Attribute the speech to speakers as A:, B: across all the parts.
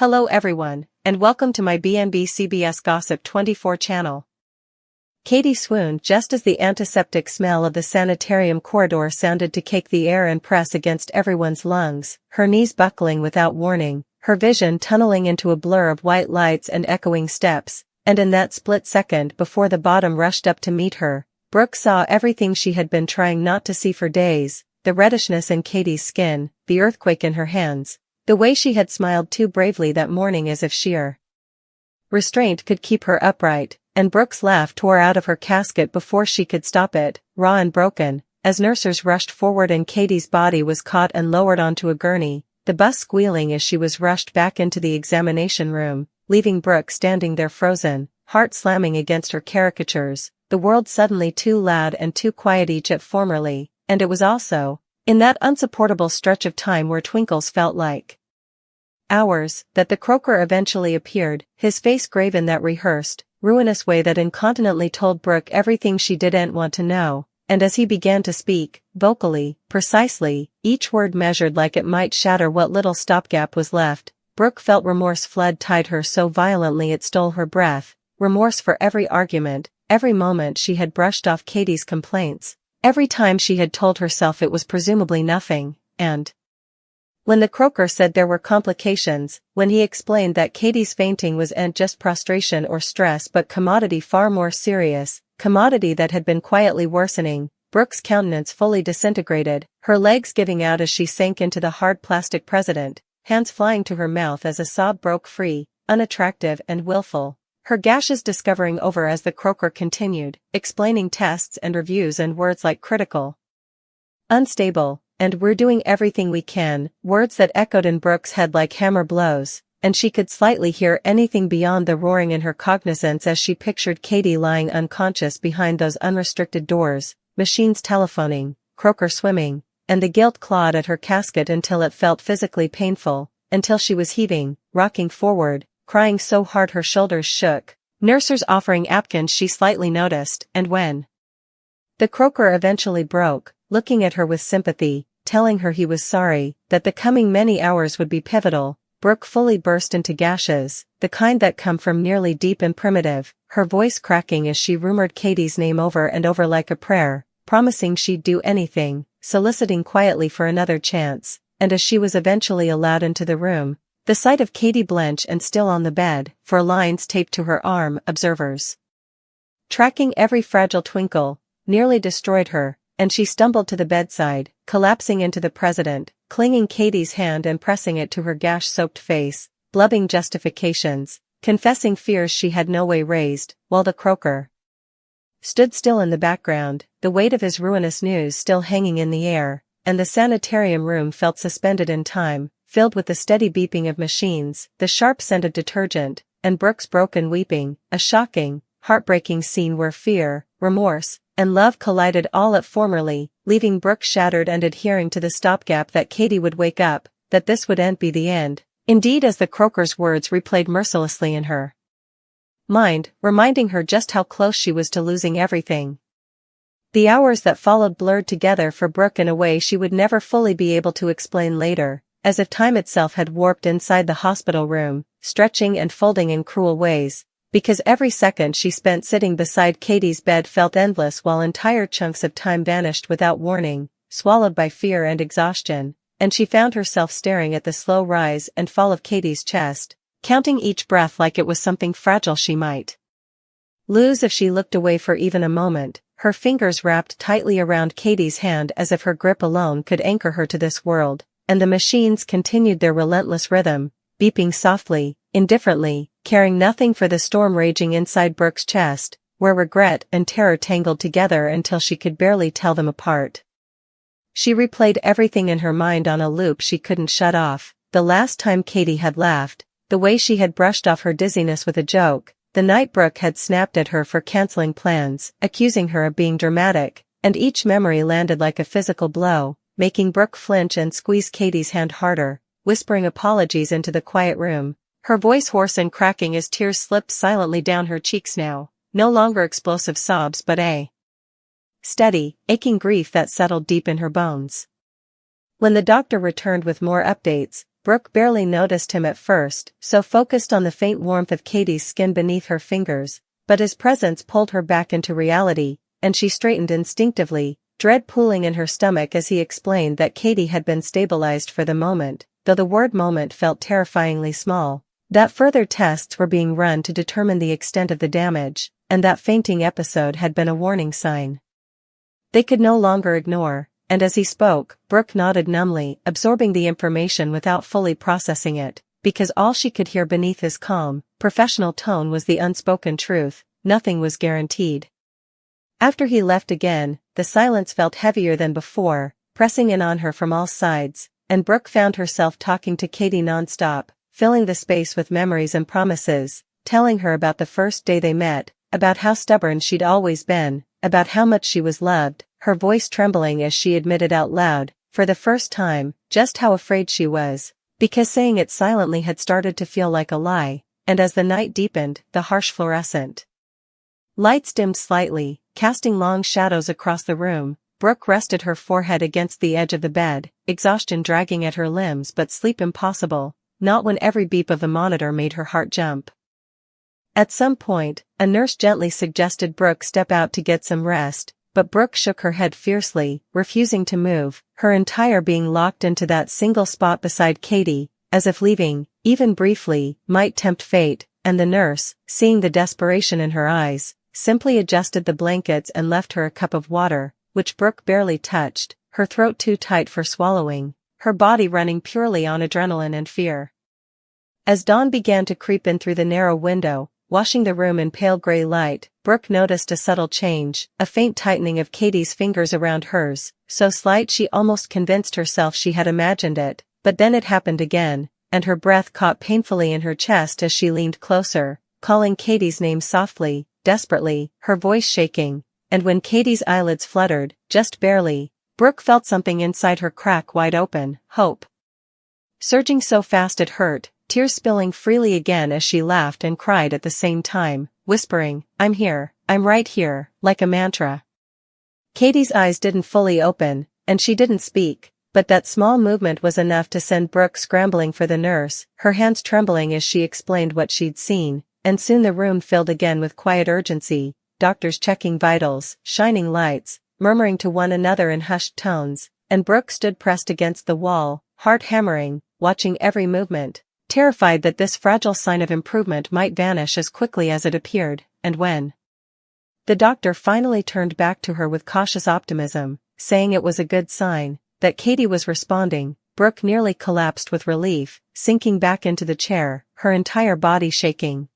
A: Hello everyone, and welcome to my BNB CBS Gossip 24 channel. Katie swooned just as the antiseptic smell of the sanitarium corridor sounded to cake the air and press against everyone's lungs, her knees buckling without warning, her vision tunneling into a blur of white lights and echoing steps, and in that split second before the bottom rushed up to meet her, Brooke saw everything she had been trying not to see for days, the reddishness in Katie's skin, the earthquake in her hands. The way she had smiled too bravely that morning as if sheer restraint could keep her upright, and Brooke's laugh tore out of her casket before she could stop it, raw and broken, as nurses rushed forward and Katie's body was caught and lowered onto a gurney, the bus squealing as she was rushed back into the examination room, leaving Brooke standing there frozen, heart slamming against her caricatures, the world suddenly too loud and too quiet each at formerly, and it was also in that unsupportable stretch of time where twinkles felt like hours, that the croaker eventually appeared, his face grave in that rehearsed, ruinous way that incontinently told Brooke everything she didn't want to know, and as he began to speak, vocally, precisely, each word measured like it might shatter what little stopgap was left, Brooke felt remorse flood tide her so violently it stole her breath, remorse for every argument, every moment she had brushed off Katie's complaints. Every time she had told herself it was presumably nothing, and when the croaker said there were complications, when he explained that Katie's fainting wasn't just prostration or stress but commodity far more serious, commodity that had been quietly worsening, Brooke's countenance fully disintegrated, her legs giving out as she sank into the hard plastic president, hands flying to her mouth as a sob broke free, unattractive and willful. Her gashes discovering over as the croaker continued, explaining tests and reviews and words like critical, unstable, and we're doing everything we can, words that echoed in Brooke's head like hammer blows, and she could slightly hear anything beyond the roaring in her cognizance as she pictured Katie lying unconscious behind those unrestricted doors, machines telephoning, croaker swimming, and the guilt clawed at her casket until it felt physically painful, until she was heaving, rocking forward, crying so hard her shoulders shook, nurses offering napkins she slightly noticed, and when the croaker eventually broke, looking at her with sympathy, telling her he was sorry, that the coming many hours would be pivotal, Brooke fully burst into gashes, the kind that come from nearly deep and primitive, her voice cracking as she rumored Katie's name over and over like a prayer, promising she'd do anything, soliciting quietly for another chance, and as she was eventually allowed into the room, the sight of Katie blenched and still on the bed, for lines taped to her arm, observers tracking every fragile twinkle, nearly destroyed her, and she stumbled to the bedside, collapsing into the president, clinging Katie's hand and pressing it to her gash-soaked face, blubbing justifications, confessing fears she had no way raised, while the croaker stood still in the background, the weight of his ruinous news still hanging in the air, and the sanitarium room felt suspended in time, filled with the steady beeping of machines, the sharp scent of detergent, and Brooke's broken weeping, a shocking, heartbreaking scene where fear, remorse, and love collided all at formerly, leaving Brooke shattered and adhering to the stopgap that Katie would wake up, that this wouldn't be the end, indeed as the croaker's words replayed mercilessly in her mind, reminding her just how close she was to losing everything. The hours that followed blurred together for Brooke in a way she would never fully be able to explain later, as if time itself had warped inside the hospital room, stretching and folding in cruel ways, because every second she spent sitting beside Katie's bed felt endless while entire chunks of time vanished without warning, swallowed by fear and exhaustion, and she found herself staring at the slow rise and fall of Katie's chest, counting each breath like it was something fragile she might lose if she looked away for even a moment, her fingers wrapped tightly around Katie's hand as if her grip alone could anchor her to this world. And the machines continued their relentless rhythm, beeping softly, indifferently, caring nothing for the storm raging inside Brooke's chest, where regret and terror tangled together until she could barely tell them apart. She replayed everything in her mind on a loop she couldn't shut off, the last time Katie had laughed, the way she had brushed off her dizziness with a joke, the night Brooke had snapped at her for canceling plans, accusing her of being dramatic, and each memory landed like a physical blow, making Brooke flinch and squeeze Katie's hand harder, whispering apologies into the quiet room, her voice hoarse and cracking as tears slipped silently down her cheeks now, no longer explosive sobs but a steady, aching grief that settled deep in her bones. When the doctor returned with more updates, Brooke barely noticed him at first, so focused on the faint warmth of Katie's skin beneath her fingers, but his presence pulled her back into reality, and she straightened instinctively, dread pooling in her stomach as he explained that Katie had been stabilized for the moment, though the word moment felt terrifyingly small, that further tests were being run to determine the extent of the damage, and that fainting episode had been a warning sign they could no longer ignore. And as he spoke, Brooke nodded numbly, absorbing the information without fully processing it, because all she could hear beneath his calm, professional tone was the unspoken truth: nothing was guaranteed. After he left again, the silence felt heavier than before, pressing in on her from all sides, and Brooke found herself talking to Katie nonstop, filling the space with memories and promises, telling her about the first day they met, about how stubborn she'd always been, about how much she was loved, her voice trembling as she admitted out loud, for the first time, just how afraid she was, because saying it silently had started to feel like a lie. And as the night deepened, the harsh fluorescent lights dimmed slightly, casting long shadows across the room. Brooke rested her forehead against the edge of the bed, exhaustion dragging at her limbs but sleep impossible, not when every beep of the monitor made her heart jump. At some point, a nurse gently suggested Brooke step out to get some rest, but Brooke shook her head fiercely, refusing to move, her entire being locked into that single spot beside Katie, as if leaving, even briefly, might tempt fate. And the nurse, seeing the desperation in her eyes, simply adjusted the blankets and left her a cup of water, which Brooke barely touched, her throat too tight for swallowing, her body running purely on adrenaline and fear. As dawn began to creep in through the narrow window, washing the room in pale gray light, Brooke noticed a subtle change, a faint tightening of Katie's fingers around hers, so slight she almost convinced herself she had imagined it, but then it happened again, and her breath caught painfully in her chest as she leaned closer, calling Katie's name softly, desperately, her voice shaking, and when Katie's eyelids fluttered, just barely, Brooke felt something inside her crack wide open: hope. Surging so fast it hurt, tears spilling freely again as she laughed and cried at the same time, whispering, "I'm here, I'm right here," like a mantra. Katie's eyes didn't fully open, and she didn't speak, but that small movement was enough to send Brooke scrambling for the nurse, her hands trembling as she explained what she'd seen, and soon the room filled again with quiet urgency, doctors checking vitals, shining lights, murmuring to one another in hushed tones, and Brooke stood pressed against the wall, heart hammering, watching every movement, terrified that this fragile sign of improvement might vanish as quickly as it appeared. And when the doctor finally turned back to her with cautious optimism, saying it was a good sign, that Katie was responding, Brooke nearly collapsed with relief, sinking back into the chair, her entire body shaking.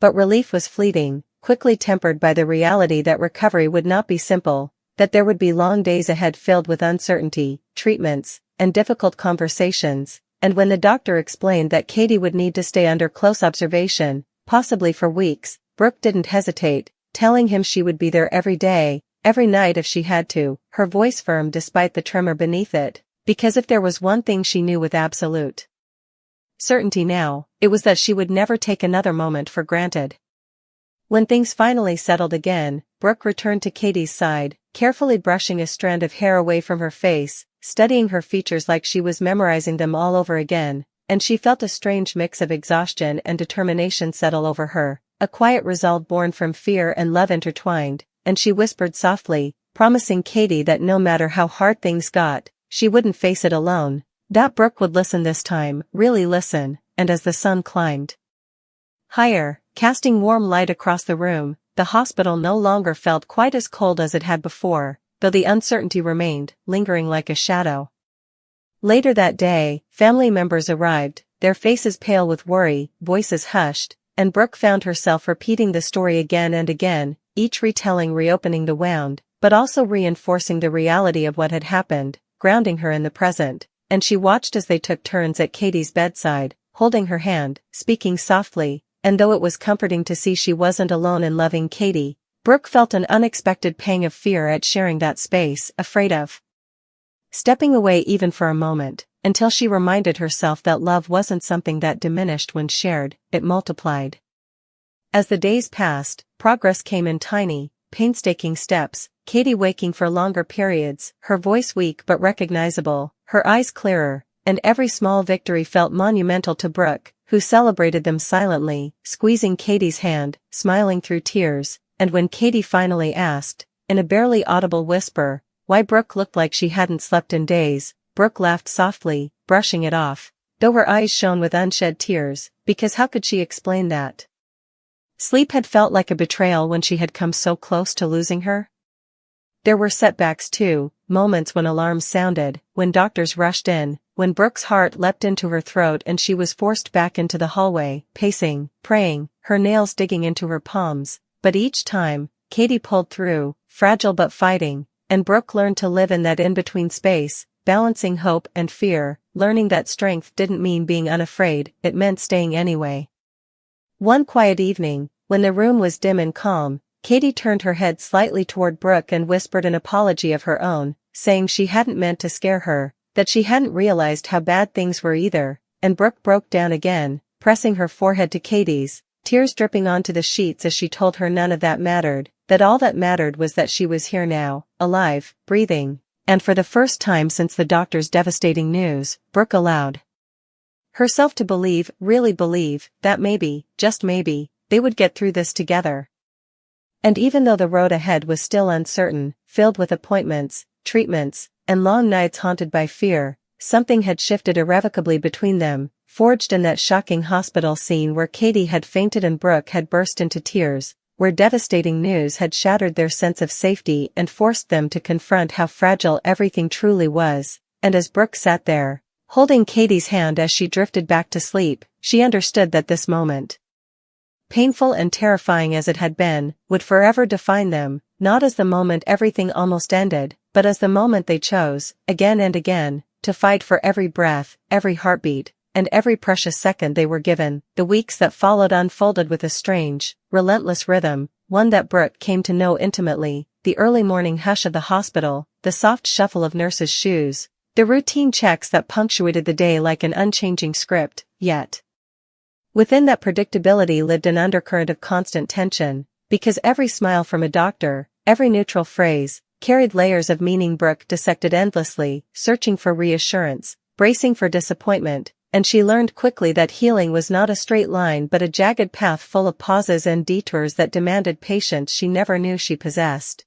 A: But relief was fleeting, quickly tempered by the reality that recovery would not be simple, that there would be long days ahead filled with uncertainty, treatments, and difficult conversations. And when the doctor explained that Katie would need to stay under close observation, possibly for weeks, Brooke didn't hesitate, telling him she would be there every day, every night if she had to, her voice firm despite the tremor beneath it, because if there was one thing she knew with absolute certainty now, it was that she would never take another moment for granted. When things finally settled again, Brooke returned to Katie's side, carefully brushing a strand of hair away from her face, studying her features like she was memorizing them all over again, and she felt a strange mix of exhaustion and determination settle over her, a quiet resolve born from fear and love intertwined, and she whispered softly, promising Katie that no matter how hard things got, she wouldn't face it alone, that Brooke would listen this time, really listen. And as the sun climbed higher, casting warm light across the room, the hospital no longer felt quite as cold as it had before, though the uncertainty remained, lingering like a shadow. Later that day, family members arrived, their faces pale with worry, voices hushed, and Brooke found herself repeating the story again and again, each retelling reopening the wound, but also reinforcing the reality of what had happened, grounding her in the present, and she watched as they took turns at Katie's bedside, holding her hand, speaking softly, and though it was comforting to see she wasn't alone in loving Katie, Brooke felt an unexpected pang of fear at sharing that space, afraid of stepping away even for a moment, until she reminded herself that love wasn't something that diminished when shared, it multiplied. As the days passed, progress came in tiny, painstaking steps, Katie waking for longer periods, her voice weak but recognizable, her eyes clearer, and every small victory felt monumental to Brooke, who celebrated them silently, squeezing Katie's hand, smiling through tears, and when Katie finally asked, in a barely audible whisper, why Brooke looked like she hadn't slept in days, Brooke laughed softly, brushing it off, though her eyes shone with unshed tears, because how could she explain that? Sleep had felt like a betrayal when she had come so close to losing her. There were setbacks too, moments when alarms sounded, when doctors rushed in, when Brooke's heart leapt into her throat and she was forced back into the hallway, pacing, praying, her nails digging into her palms, but each time, Katie pulled through, fragile but fighting, and Brooke learned to live in that in-between space, balancing hope and fear, learning that strength didn't mean being unafraid, it meant staying anyway. One quiet evening, when the room was dim and calm, Katie turned her head slightly toward Brooke and whispered an apology of her own, saying she hadn't meant to scare her, that she hadn't realized how bad things were either, and Brooke broke down again, pressing her forehead to Katie's, tears dripping onto the sheets as she told her none of that mattered, that all that mattered was that she was here now, alive, breathing, and for the first time since the doctor's devastating news, Brooke allowed herself to believe, really believe, that maybe, just maybe, they would get through this together. And even though the road ahead was still uncertain, filled with appointments, treatments, and long nights haunted by fear, something had shifted irrevocably between them, forged in that shocking hospital scene where Katie had fainted and Brooke had burst into tears, where devastating news had shattered their sense of safety and forced them to confront how fragile everything truly was, and as Brooke sat there, holding Katie's hand as she drifted back to sleep, she understood that this moment, painful and terrifying as it had been, would forever define them, not as the moment everything almost ended, but as the moment they chose, again and again, to fight for every breath, every heartbeat, and every precious second they were given. The weeks that followed unfolded with a strange, relentless rhythm, one that Brooke came to know intimately, the early morning hush of the hospital, the soft shuffle of nurses' shoes, the routine checks that punctuated the day like an unchanging script, yet within that predictability lived an undercurrent of constant tension, because every smile from a doctor, every neutral phrase, carried layers of meaning. Brooke dissected endlessly, searching for reassurance, bracing for disappointment, and she learned quickly that healing was not a straight line but a jagged path full of pauses and detours that demanded patience she never knew she possessed.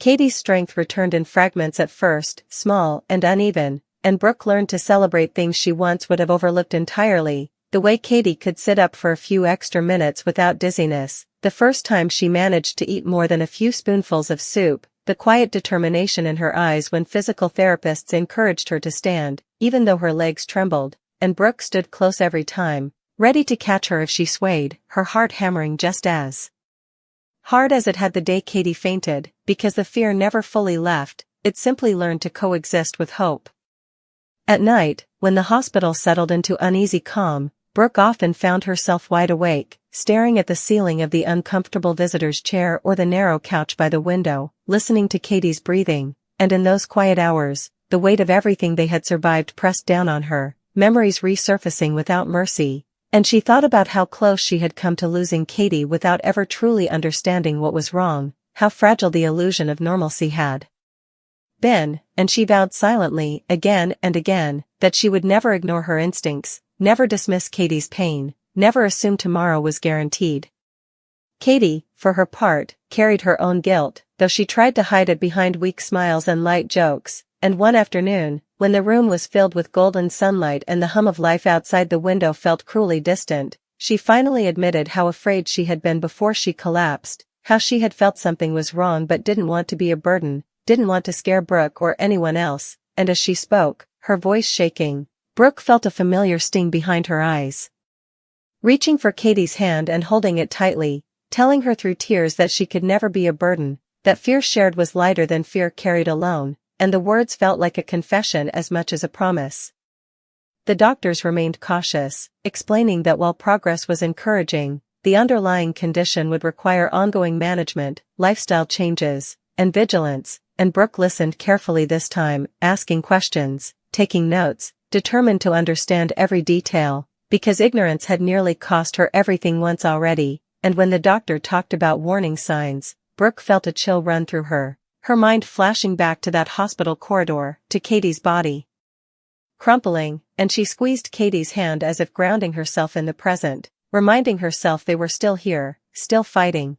A: Katie's strength returned in fragments at first, small and uneven, and Brooke learned to celebrate things she once would have overlooked entirely, the way Katie could sit up for a few extra minutes without dizziness, the first time she managed to eat more than a few spoonfuls of soup, the quiet determination in her eyes when physical therapists encouraged her to stand, even though her legs trembled, and Brooke stood close every time, ready to catch her if she swayed, her heart hammering just as hard as it had the day Katie fainted, because the fear never fully left, it simply learned to coexist with hope. At night, when the hospital settled into uneasy calm, Brooke often found herself wide awake, staring at the ceiling of the uncomfortable visitor's chair or the narrow couch by the window, listening to Katie's breathing, and in those quiet hours, the weight of everything they had survived pressed down on her, memories resurfacing without mercy, and she thought about how close she had come to losing Katie without ever truly understanding what was wrong, how fragile the illusion of normalcy had been, and she vowed silently, again and again, that she would never ignore her instincts, never dismiss Katie's pain, never assume tomorrow was guaranteed. Katie, for her part, carried her own guilt, though she tried to hide it behind weak smiles and light jokes, and one afternoon, when the room was filled with golden sunlight and the hum of life outside the window felt cruelly distant, she finally admitted how afraid she had been before she collapsed, how she had felt something was wrong but didn't want to be a burden, didn't want to scare Brooke or anyone else, and as she spoke, her voice shaking, Brooke felt a familiar sting behind her eyes. Reaching for Katie's hand and holding it tightly, telling her through tears that she could never be a burden, that fear shared was lighter than fear carried alone, and the words felt like a confession as much as a promise. The doctors remained cautious, explaining that while progress was encouraging, the underlying condition would require ongoing management, lifestyle changes, and vigilance, and Brooke listened carefully this time, asking questions, taking notes, determined to understand every detail, because ignorance had nearly cost her everything once already, and when the doctor talked about warning signs, Brooke felt a chill run through her mind flashing back to that hospital corridor, to Katie's body crumpling, and she squeezed Katie's hand as if grounding herself in the present, reminding herself they were still here, still fighting.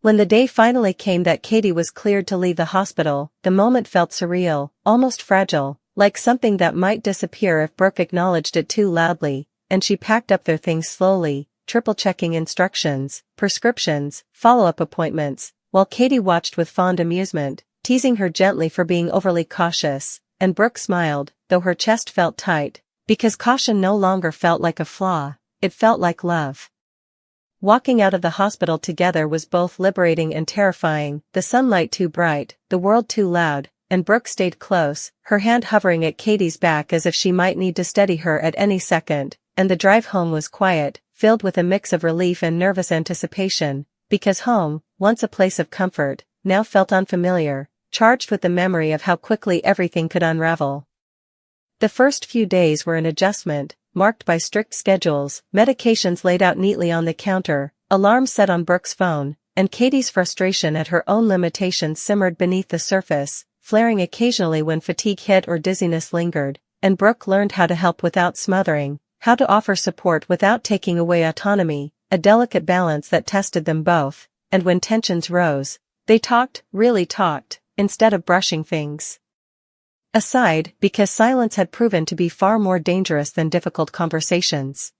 A: When the day finally came that Katie was cleared to leave the hospital, the moment felt surreal, almost fragile, like something that might disappear if Brooke acknowledged it too loudly, and she packed up their things slowly, triple-checking instructions, prescriptions, follow-up appointments, while Katie watched with fond amusement, teasing her gently for being overly cautious, and Brooke smiled, though her chest felt tight, because caution no longer felt like a flaw, it felt like love. Walking out of the hospital together was both liberating and terrifying, the sunlight too bright, the world too loud, and Brooke stayed close, her hand hovering at Katie's back as if she might need to steady her at any second, and the drive home was quiet, filled with a mix of relief and nervous anticipation, because home, once a place of comfort, now felt unfamiliar, charged with the memory of how quickly everything could unravel. The first few days were an adjustment, marked by strict schedules, medications laid out neatly on the counter, alarms set on Brooke's phone, and Katie's frustration at her own limitations simmered beneath the surface, flaring occasionally when fatigue hit or dizziness lingered, and Brooke learned how to help without smothering, how to offer support without taking away autonomy, a delicate balance that tested them both, and when tensions rose, they talked, really talked, instead of brushing things aside, because silence had proven to be far more dangerous than difficult conversations.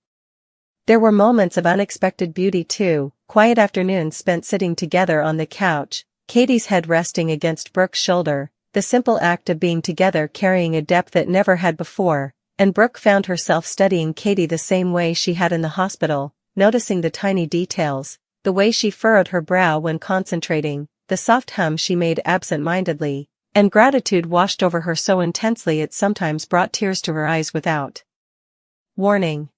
A: There were moments of unexpected beauty too, quiet afternoons spent sitting together on the couch, Katie's head resting against Brooke's shoulder, the simple act of being together carrying a depth it never had before, and Brooke found herself studying Katie the same way she had in the hospital, noticing the tiny details, the way she furrowed her brow when concentrating, the soft hum she made absent-mindedly, and gratitude washed over her so intensely it sometimes brought tears to her eyes without warning.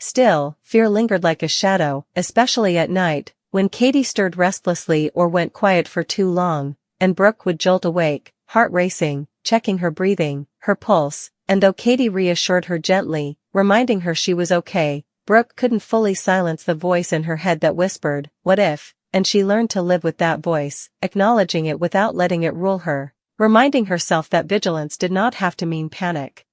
A: Still, fear lingered like a shadow, especially at night, when Katie stirred restlessly or went quiet for too long, and Brooke would jolt awake, heart racing, checking her breathing, her pulse, and though Katie reassured her gently, reminding her she was okay, Brooke couldn't fully silence the voice in her head that whispered, "What if?" And she learned to live with that voice, acknowledging it without letting it rule her, reminding herself that vigilance did not have to mean panic.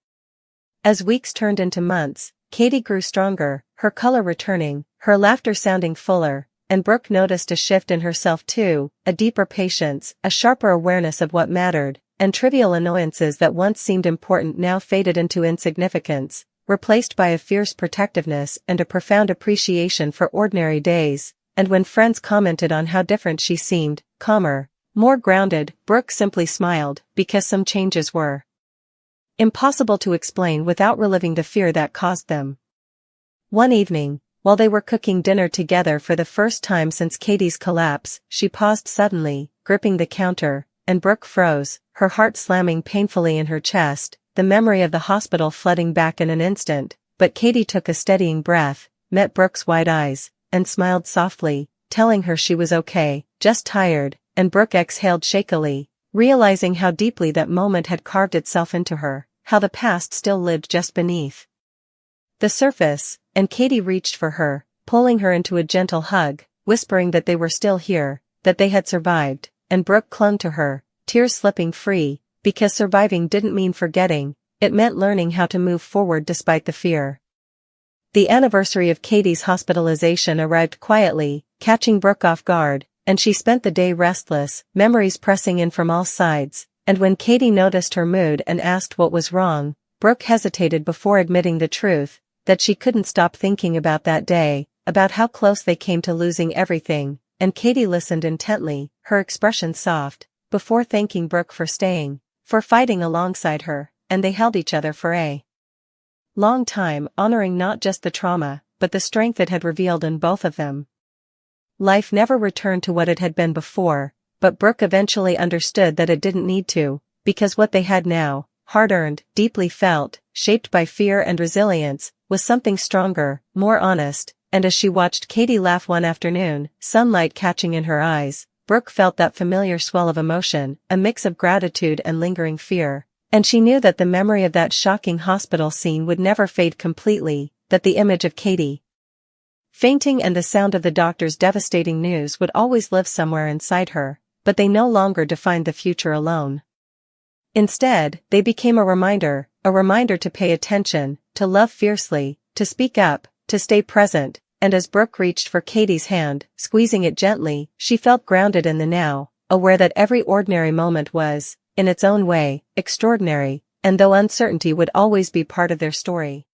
A: As weeks turned into months, Katie grew stronger, her color returning, her laughter sounding fuller, and Brooke noticed a shift in herself too, a deeper patience, a sharper awareness of what mattered, and trivial annoyances that once seemed important now faded into insignificance, replaced by a fierce protectiveness and a profound appreciation for ordinary days. And when friends commented on how different she seemed, calmer, more grounded, Brooke simply smiled, because some changes were impossible to explain without reliving the fear that caused them. One evening, while they were cooking dinner together for the first time since Katie's collapse, she paused suddenly, gripping the counter, and Brooke froze, her heart slamming painfully in her chest, the memory of the hospital flooding back in an instant, but Katie took a steadying breath, met Brooke's wide eyes, and smiled softly, telling her she was okay, just tired, and Brooke exhaled shakily, realizing how deeply that moment had carved itself into her, how the past still lived just beneath the surface, and Katie reached for her, pulling her into a gentle hug, whispering that they were still here, that they had survived, and Brooke clung to her, tears slipping free, because surviving didn't mean forgetting, it meant learning how to move forward despite the fear. The anniversary of Katie's hospitalization arrived quietly, catching Brooke off guard, and she spent the day restless, memories pressing in from all sides, and when Katie noticed her mood and asked what was wrong, Brooke hesitated before admitting the truth, that she couldn't stop thinking about that day, about how close they came to losing everything, and Katie listened intently, her expression soft, before thanking Brooke for staying, for fighting alongside her, and they held each other for a long time, honoring not just the trauma, but the strength it had revealed in both of them. Life never returned to what it had been before, but Brooke eventually understood that it didn't need to, because what they had now, hard-earned, deeply felt, shaped by fear and resilience, was something stronger, more honest, and as she watched Katie laugh one afternoon, sunlight catching in her eyes, Brooke felt that familiar swell of emotion, a mix of gratitude and lingering fear. And she knew that the memory of that shocking hospital scene would never fade completely, that the image of Katie fainting and the sound of the doctor's devastating news would always live somewhere inside her, but they no longer defined the future alone. Instead, they became a reminder to pay attention, to love fiercely, to speak up, to stay present, and as Brooke reached for Katie's hand, squeezing it gently, she felt grounded in the now, aware that every ordinary moment was, in its own way, extraordinary, and though uncertainty would always be part of their story,